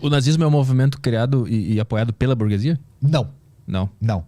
O nazismo é um movimento criado e apoiado pela burguesia? Não, Não. não.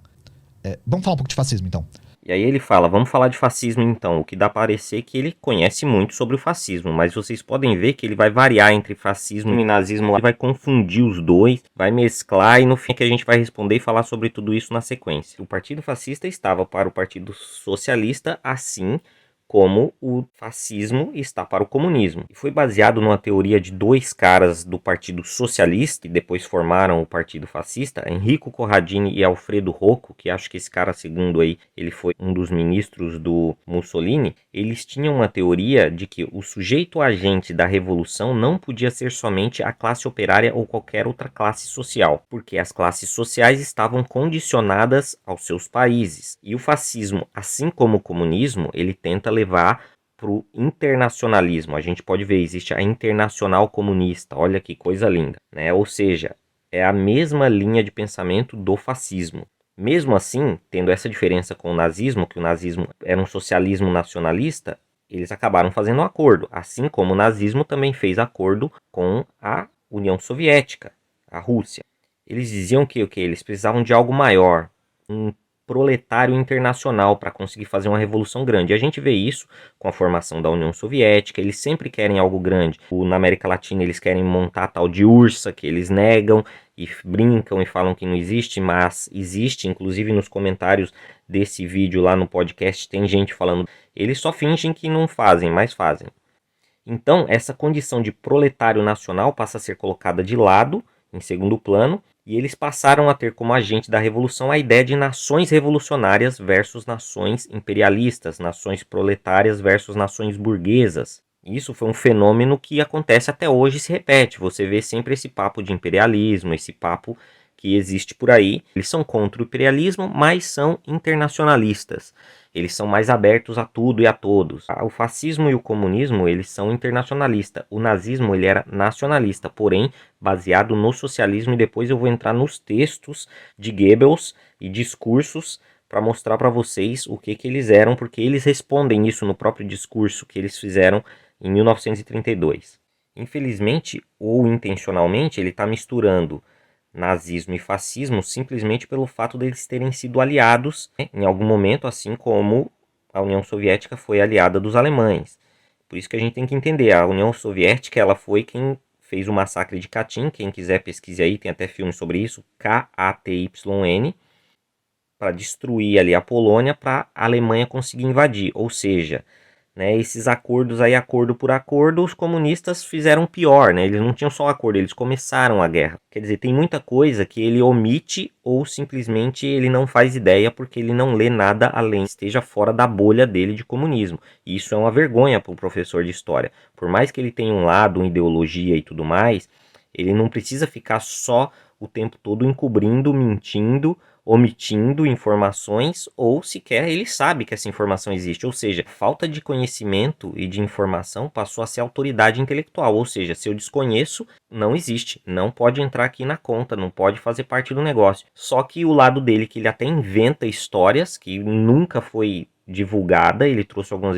Vamos falar um pouco de fascismo, então. E aí ele fala, vamos falar de fascismo então, o que dá a parecer que ele conhece muito sobre o fascismo, mas vocês podem ver que ele vai variar entre fascismo e nazismo, ele vai confundir os dois, vai mesclar e no fim que a gente vai responder e falar sobre tudo isso na sequência. O Partido Fascista estava para o Partido Socialista, assim como o fascismo está para o comunismo. E foi baseado numa teoria de dois caras do Partido Socialista, que depois formaram o Partido Fascista, Enrico Corradini e Alfredo Rocco, que acho que esse cara segundo aí, ele foi um dos ministros do Mussolini. Eles tinham uma teoria de que o sujeito agente da revolução não podia ser somente a classe operária ou qualquer outra classe social, porque as classes sociais estavam condicionadas aos seus países. E o fascismo, assim como o comunismo, ele tenta levar para o internacionalismo. A gente pode ver, existe a Internacional Comunista, olha que coisa linda, né? Ou seja, é a mesma linha de pensamento do fascismo. Mesmo assim, tendo essa diferença com o nazismo, que o nazismo era um socialismo nacionalista, eles acabaram fazendo um acordo, assim como o nazismo também fez acordo com a União Soviética, a Rússia. Eles diziam que eles precisavam de algo maior, um proletário internacional para conseguir fazer uma revolução grande. E a gente vê isso com a formação da União Soviética, eles sempre querem algo grande. Na América Latina eles querem montar a tal de URSS, que eles negam e brincam e falam que não existe, mas existe. Inclusive nos comentários desse vídeo lá no podcast tem gente falando, eles só fingem que não fazem, mas fazem. Então essa condição de proletário nacional passa a ser colocada de lado, em segundo plano, e eles passaram a ter como agente da revolução a ideia de nações revolucionárias versus nações imperialistas, nações proletárias versus nações burguesas. Isso foi um fenômeno que acontece até hoje e se repete. Você vê sempre esse papo de imperialismo, esse papo que existe por aí. Eles são contra o imperialismo, mas são internacionalistas. Eles são mais abertos a tudo e a todos. O fascismo e o comunismo, eles são internacionalistas. O nazismo, ele era nacionalista, porém baseado no socialismo, e depois eu vou entrar nos textos de Goebbels e discursos para mostrar para vocês o que eles eram, porque eles respondem isso no próprio discurso que eles fizeram em 1932. Infelizmente, ou intencionalmente, ele está misturando nazismo e fascismo simplesmente pelo fato deles terem sido aliados, né, em algum momento, assim como a União Soviética foi aliada dos alemães. Por isso que a gente tem que entender, a União Soviética ela foi quem fez o massacre de Katyn, quem quiser pesquise aí, tem até filme sobre isso, Katyn, para destruir ali a Polônia para a Alemanha conseguir invadir, ou seja, né, esses acordos aí, acordo por acordo, os comunistas fizeram pior, né? Eles não tinham só acordo, eles começaram a guerra. Quer dizer, tem muita coisa que ele omite ou simplesmente ele não faz ideia porque ele não lê nada além, esteja fora da bolha dele de comunismo. E isso é uma vergonha para o professor de história. Por mais que ele tenha um lado, uma ideologia e tudo mais, ele não precisa ficar só o tempo todo encobrindo, mentindo, omitindo informações, ou sequer ele sabe que essa informação existe. Ou seja, falta de conhecimento e de informação passou a ser autoridade intelectual. Ou seja, se eu desconheço, não existe. Não pode entrar aqui na conta, não pode fazer parte do negócio. Só que o lado dele, que ele até inventa histórias que nunca foi divulgada, ele trouxe algumas